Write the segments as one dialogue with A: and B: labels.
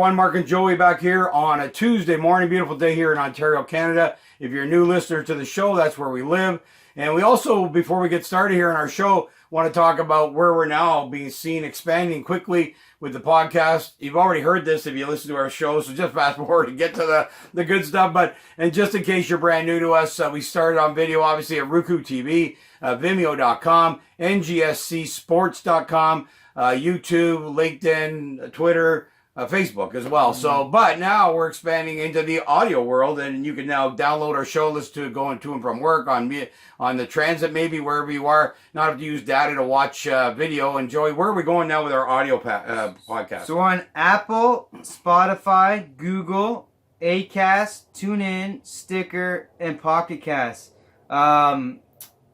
A: everyone, Mark and Joey back here on a Tuesday morning. Beautiful day here in Ontario, Canada. If you're a new listener to the show, that's where we live. And we also, before we get started here in our show, want to talk about where we're now being seen expanding quickly with the podcast. You've already heard this if you listen to our show, so just fast forward and get to the good stuff. And just in case you're brand new to us, we started on video, obviously, at Roku TV, Vimeo.com, NGSCsports.com, YouTube, LinkedIn, Twitter, Facebook as well. So, but now we're expanding into the audio world, and you can now download our show list to going to and from work on the transit, maybe wherever you are. Not have to use data to watch video. And Joey, where are we going now with our audio podcast?
B: So we're on Apple, Spotify, Google, Acast, TuneIn, Sticker, and Pocket Cast.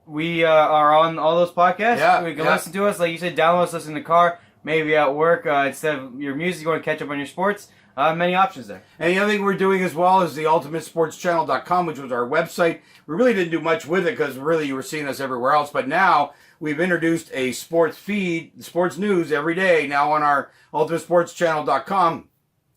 B: We are on all those podcasts.
A: Yeah,
B: you can listen to us, like you said, download us, listen in the car. Maybe at work, instead of your music, you want to catch up on your sports. Many options there.
A: And the other thing we're doing as well is the ultimatesportschannel.com, which was our website. We really didn't do much with it because really you were seeing us everywhere else. But now we've introduced a sports feed, sports news every day now on our ultimatesportschannel.com.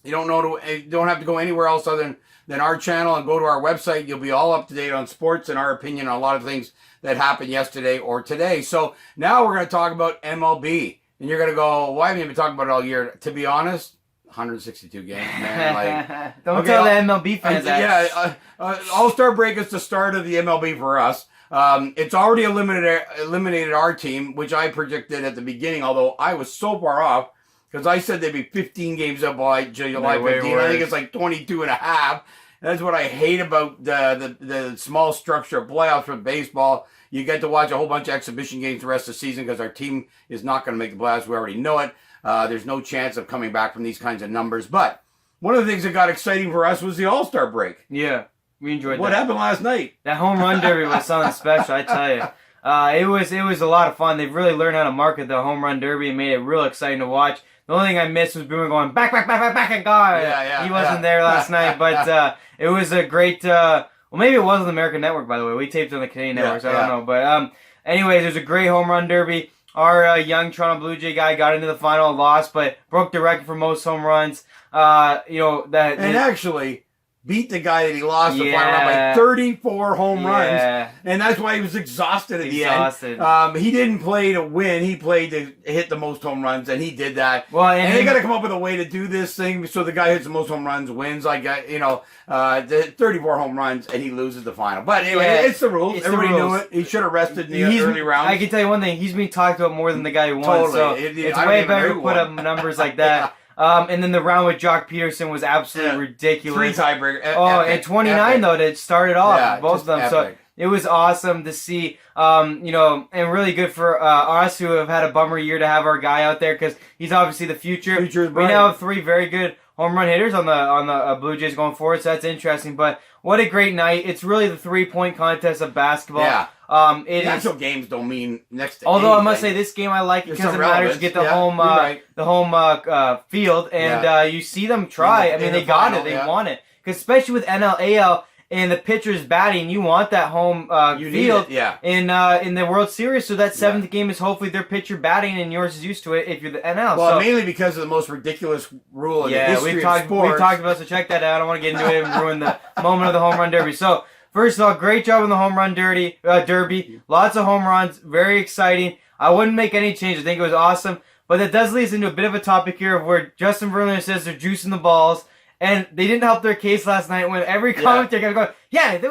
A: You don't have to go anywhere else other than our channel and go to our website. You'll be all up to date on sports and our opinion on a lot of things that happened yesterday or today. So now we're going to talk about MLB. And you're going to go, why haven't you been talking about it all year? To be honest, 162 games, man.
B: Don't tell the MLB fans that.
A: All-Star break is the start of the MLB for us. It's already eliminated our team, which I predicted at the beginning, although I was so far off because I said they'd be 15 games up by July 15. I think it's like 22 and a half. That's what I hate about the small structure of playoffs for baseball. You get to watch a whole bunch of exhibition games the rest of the season because our team is not going to make the playoffs. We already know it. There's no chance of coming back from these kinds of numbers. But one of the things that got exciting for us was the All-Star break.
B: Yeah, we enjoyed that.
A: What happened last night?
B: That home run derby was something special, I tell you. It was a lot of fun. They've really learned how to market the home run derby and made it real exciting to watch. The only thing I missed was Boomer going back, and God.
A: Yeah,
B: he wasn't there last night, but it was a great... well, maybe it was on the American Network, by the way. We taped it on the Canadian Network, so I don't know. But anyways, there's a great home run derby. Our young Toronto Blue Jay guy got into the final, lost, but broke the record for most home runs.
A: Actually beat the guy that he lost the final round by 34 home runs. And that's why he was exhausted at the end. He didn't play to win. He played to hit the most home runs, and he did that. Well, and they got to come up with a way to do this thing so the guy who hits the most home runs wins. Like, the 34 home runs, and he loses the final. But anyway, it's the rules. Everybody knew it. He should have rested in the early rounds.
B: I can tell you one thing. He's being talked about more than the guy who won.
A: Totally.
B: So it's way better to put up numbers like that. And then the round with Jock Peterson was absolutely ridiculous.
A: 3 tiebreakers.
B: And 29 though to start it off, both of them. Epic. So it was awesome to see, and really good for us who have had a bummer year to have our guy out there because he's obviously the future. We now have 3 very good home run hitters on the Blue Jays going forward, so that's interesting. But what a great night! It's really the 3-point contest of basketball.
A: Yeah.
B: The
A: actual games don't mean next to
B: Although
A: anything.
B: I must say this game I like because it matters to get the home field and you see them try. I mean they got it, they want it. Because especially with NL, and the pitcher's batting, you want that home field in the World Series. So that 7th game is hopefully their pitcher batting, and yours is used to it if you're the NL.
A: Well, mainly because of the most ridiculous rule in the history of sports.
B: We talked about it, so check that out. I don't want to get into it and ruin the moment of the home run derby. So first of all, great job in the home run derby. Lots of home runs, very exciting. I wouldn't make any change. I think it was awesome. But that does lead us into a bit of a topic here of where Justin Verlander says they're juicing the balls. And they didn't help their case last night when every commentator kept going,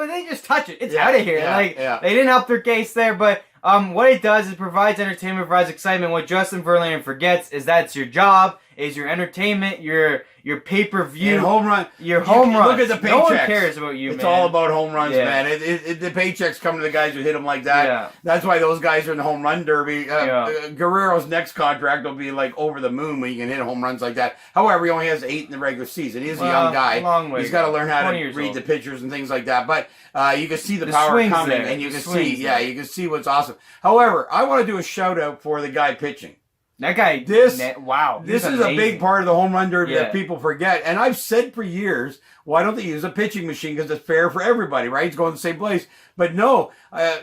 B: they just touch it. It's out of here. They didn't help their case there, but what it does is provides entertainment, provides excitement. What Justin Verlander forgets is that's your job, is your entertainment, your pay-per-view.
A: And home run.
B: Your home runs.
A: Look at the paychecks.
B: No one cares about you,
A: It's all about home runs, man. The paychecks come to the guys who hit them like that.
B: Yeah.
A: That's why those guys are in the home run derby. Guerrero's next contract will be like over the moon when you can hit home runs like that. However, he only has 8 in the regular season. He is a young guy.
B: Long way
A: He's got to learn how to read the pitchers and things like that. But you can see the power coming, and you can see what's awesome. However, I want to do a shout out for the guy pitching.
B: That guy, wow.
A: This is a big part of the home run derby that people forget. And I've said for years, why don't they use a pitching machine? Because it's fair for everybody, right? It's going to the same place. But no,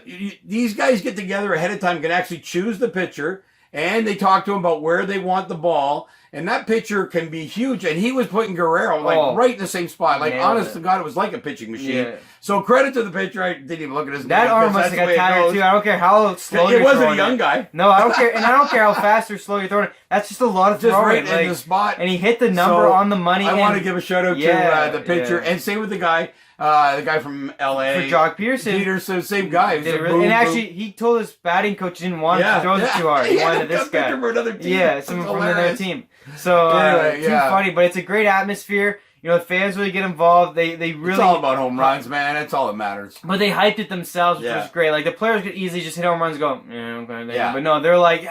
A: these guys get together ahead of time, can actually choose the pitcher. and they talk to him about where they want the ball. And that pitcher can be huge. And he was putting Guerrero right in the same spot. Like, honest to God, it was like a pitching machine. Yeah. So credit to the pitcher. I didn't even look at his name.
B: That arm must have got tired too. I don't care how slow you're throwing it.
A: It wasn't a young guy.
B: No, I don't care. And I don't care how fast or slow you're throwing it. That's just a lot of throwing.
A: Just right in the spot.
B: And he hit the number on the money.
A: I want to give a shout out to the pitcher. And same with the guy from LA.
B: For Jock Peterson.
A: Same guy.
B: And actually, he told his batting coach he didn't want to throw this too hard. He wanted this guy.
A: For another team.
B: Yeah, someone from another team. So, too funny. But it's a great atmosphere. You know, the fans really get involved. They really...
A: It's all about home runs, man. That's all that matters.
B: But they hyped it themselves, which was great. Like, the players could easily just hit home runs and go, okay. But no, they're like,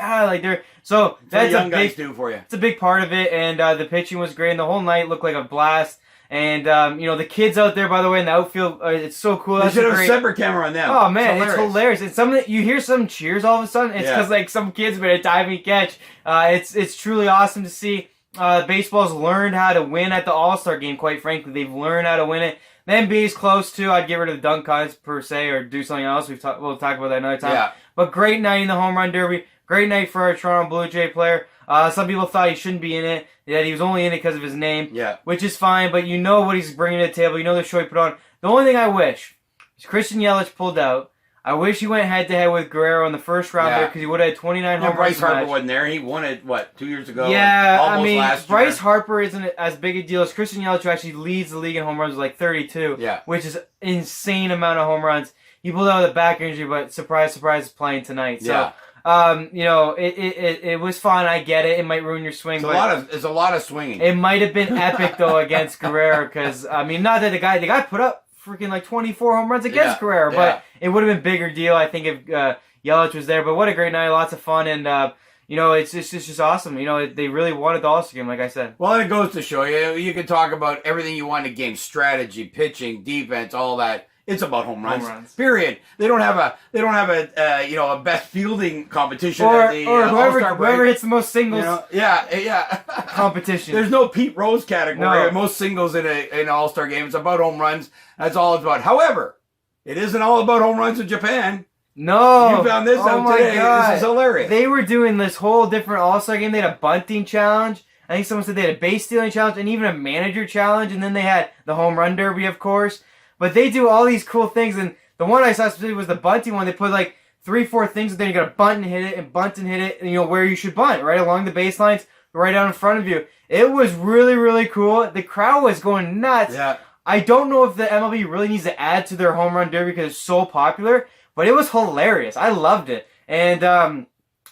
B: they're... So, that's
A: young guys do for you.
B: It's a big part of it, and the pitching was great, and the whole night looked like a blast. And, you know, the kids out there, by the way, in the outfield, it's so cool.
A: They should have a separate camera on them.
B: Oh, man, it's hilarious. And you hear some cheers all of a sudden. It's because, like, some kids made a diving catch. It's truly awesome to see. Baseball's learned how to win at the All-Star game, quite frankly. They've learned how to win it. The NBA's close, too. I'd get rid of the dunk contest, per se, or do something else. We'll talk about that another time. Yeah. But great night in the home run derby. Great night for our Toronto Blue Jay player. Some people thought he shouldn't be in it. That he was only in it because of his name. Yeah. Which is fine, but you know what he's bringing to the table. You know the show he put on. The only thing I wish is Christian Yelich pulled out. I wish he went head-to-head with Guerrero in the first round there because he would have had 29 home runs.
A: Bryce Harper wasn't there. He won it, 2 years ago?
B: Yeah,
A: last
B: Bryce
A: year.
B: Harper isn't as big a deal as Christian Yelich, who actually leads the league in home runs with like 32, which is an insane amount of home runs. He pulled out with a back injury, but surprise, surprise, is playing tonight. So, you know, it was fun. I get it. It might ruin your swing.
A: It's a lot of swinging.
B: It might have been epic, though, against Guerrero because, I mean, not that the guy put up freaking like 24 home runs against Guerrero, but it would have been a bigger deal, I think, if Yelich was there. But what a great night, lots of fun, and you know, it's just awesome. You know, they really wanted the All-Star game, like I said.
A: Well, it goes to show you can talk about everything you want in a game: strategy, pitching, defense, all that. It's about home runs. Period. They don't have a you know, a best fielding competition
B: or
A: at the
B: whoever hits the most singles.
A: You know?
B: Competition.
A: There's no Pete Rose category. Most singles in an All-Star game. It's about home runs. That's all it's about. However, it isn't all about home runs in Japan.
B: No.
A: You found this out today.
B: God.
A: This is hilarious.
B: They were doing this whole different All-Star game. They had a bunting challenge. I think someone said they had a base stealing challenge and even a manager challenge. And then they had the home run derby, of course. But they do all these cool things. And the one I saw specifically was the bunting one. They put like 3-4 things. And then you got to bunt and hit it and bunt and hit it. And you know where you should bunt, right along the baselines, right down in front of you. It was really, really cool. The crowd was going nuts. Yeah. I don't know if the MLB really needs to add to their home run derby because it's so popular. But it was hilarious. I loved it. And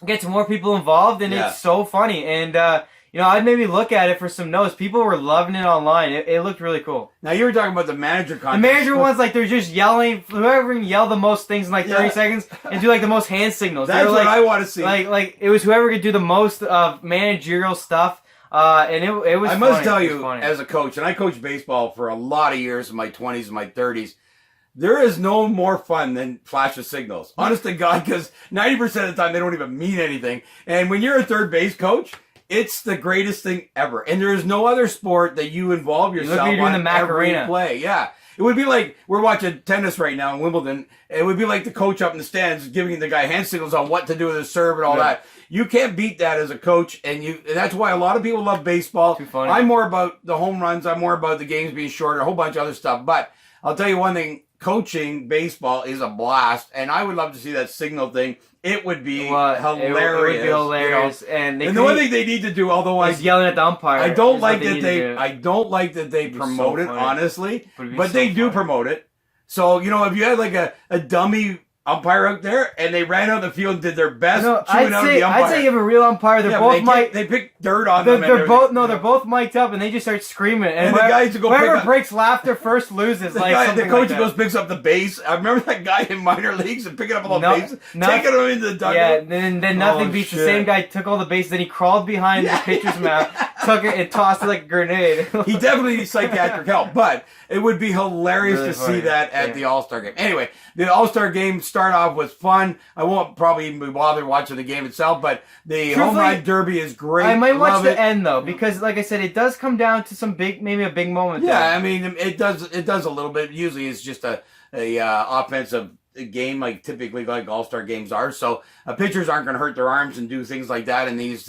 B: gets more people involved, and it's so funny. And, you know, I'd maybe look at it for some notes. People were loving it online. It looked really cool.
A: Now, you were talking about the manager contest.
B: The manager ones, like, they're just yelling. Whoever can yell the most things in, like, 30 seconds and do, like, the most hand signals.
A: That's what I want to see.
B: Like, it was whoever could do the most managerial stuff. And it was
A: I must tell you, as a coach, and I coached baseball for a lot of years in my 20s and my 30s, there is no more fun than flash of signals. Honest to God, because 90% of the time they don't even mean anything. And when you're a third base coach, it's the greatest thing ever. And there is no other sport that you involve yourself on every play. Yeah. It would be like, we're watching tennis right now in Wimbledon. It would be like the coach up in the stands giving the guy hand signals on what to do with his serve and all that. You can't beat that as a coach, and that's why a lot of people love baseball.
B: Too funny.
A: I'm more about the home runs. I'm more about the games being shorter, a whole bunch of other stuff. But I'll tell you one thing. Coaching baseball is a blast, and I would love to see that signal thing. It would be hilarious.
B: It would be hilarious.
A: You know? And the one thing they need to do, although
B: is yelling at the umpire.
A: I don't like that they promote it, honestly, but they do promote it. So, you know, if you had like a dummy umpire out there, and they ran out the field and did their best chewing out the umpire.
B: I'd say you have a real umpire. They're both
A: they pick dirt on them.
B: They're both mic'd up, and they just start screaming. And
A: the guys go
B: whoever breaks laughter first loses.
A: The coach goes picks up the base. I remember that guy in minor leagues and picking up all the bases, taking them into the dugout.
B: Yeah, then nothing beats the same guy took all the bases, then he crawled behind the pitcher's mouth, took it, and tossed it like a grenade.
A: He definitely needs psychiatric help, but it would be hilarious to see that at the All-Star game. Anyway, the All-Star game start off with fun. I won't probably even be bothered watching the game itself, but the home run derby is great.
B: I might watch the end though, because like I said, it does come down to some maybe a big moment.
A: Yeah, I mean, it does a little bit. Usually, it's just a offensive game like typically like All-Star games are. So pitchers aren't going to hurt their arms and do things like that in these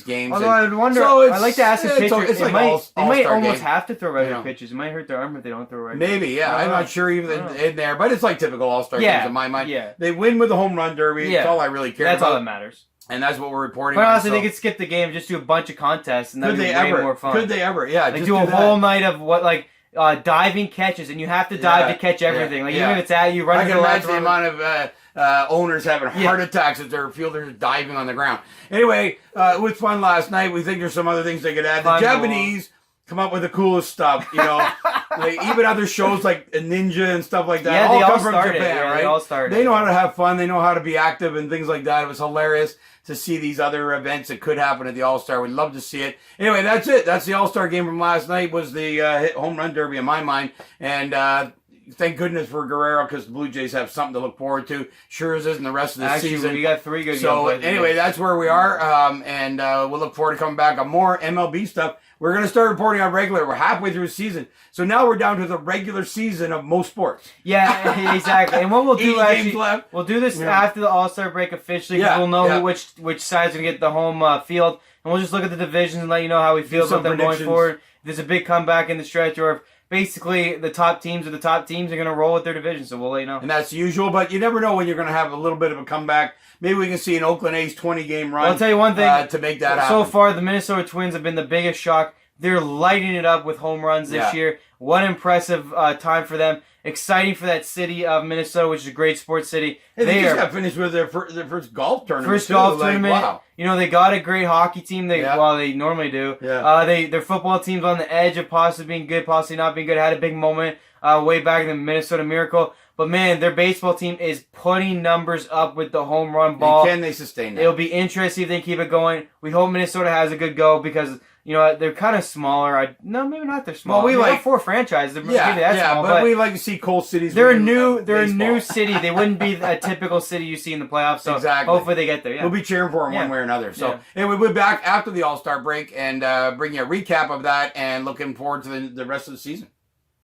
A: games.
B: Although I would wonder,
A: so
B: I'd like to ask a pitcher.
A: It's
B: they
A: like
B: might almost
A: game.
B: have to throw regular pitches. It might hurt their arm if they don't throw regular.
A: Maybe, yeah. I'm not sure even in there, but it's like typical All-Star games in my mind.
B: Yeah.
A: They win with the home run derby.
B: Yeah.
A: That's all I really care
B: That's
A: about.
B: all that matters.
A: And that's what we're reporting.
B: But
A: on,
B: honestly,
A: so.
B: they could skip the game, just do a bunch of contests, and that'd be way more fun.
A: Could they ever? Yeah,
B: like
A: just
B: do a whole night of diving catches, and you have to dive to catch everything. Like even if it's at you, running.
A: I can imagine the amount of owners having heart attacks as their fielders are diving on the ground. Anyway, it was fun last night. We think there's some other things they could add. The Japanese come up with the coolest stuff, you know. Even other shows like Ninja and stuff like that.
B: Yeah,
A: all
B: they
A: come
B: all
A: from
B: started.
A: Japan,
B: Yeah,
A: right?
B: they all started.
A: They know how to have fun. They know how to be active and things like that. It was hilarious to see these other events that could happen at the All-Star. We'd love to see it. Anyway, that's it. That's the All-Star game from last night. Was the home run derby in my mind. And thank goodness for Guerrero because the Blue Jays have something to look forward to. Scherzer and the rest of the season.
B: We got 3 good games.
A: So anyway, that's where we are. And we'll look forward to coming back on more MLB stuff. We're going to start reporting on regular. We're halfway through the season. So now we're down to the regular season of most sports.
B: Yeah, exactly. And what we'll do
A: games left.
B: we'll do this after the All-Star break officially. Because we'll know which side's going to get the home field. And we'll just look at the divisions and let you know how we feel about them going forward. If there's a big comeback in the stretch, or if basically the top teams are going to roll with their division. So we'll let you know.
A: And that's usual, but you never know when you're going to have a little bit of a comeback. Maybe we can see an Oakland A's 20-game run.
B: I'll tell you one thing.
A: To make that happen.
B: So far, the Minnesota Twins have been the biggest shock. They're lighting it up with home runs this year. What impressive time for them. Exciting for that city of Minnesota, which is a great sports city.
A: Hey, they just got finished with their first golf tournament.
B: Tournament.
A: Wow.
B: You know, they got a great hockey team. They normally do.
A: Yeah.
B: Their football team's on the edge of possibly being good, possibly not being good. Had a big moment way back in the Minnesota Miracle. But man, their baseball team is putting numbers up with the home run ball.
A: And can they sustain that?
B: It'll be interesting if they keep it going. We hope Minnesota has a good go because you know they're kind of smaller. No, maybe not. They're small.
A: Well, we
B: like 4 franchises. They're small,
A: but we like to see cool cities.
B: They're a new city. They wouldn't be a typical city you see in the playoffs. So hopefully they get there. Yeah.
A: We'll be cheering for them one way or another. So anyway, we'll be back after the All-Star break and bring you a recap of that and looking forward to the rest of the season.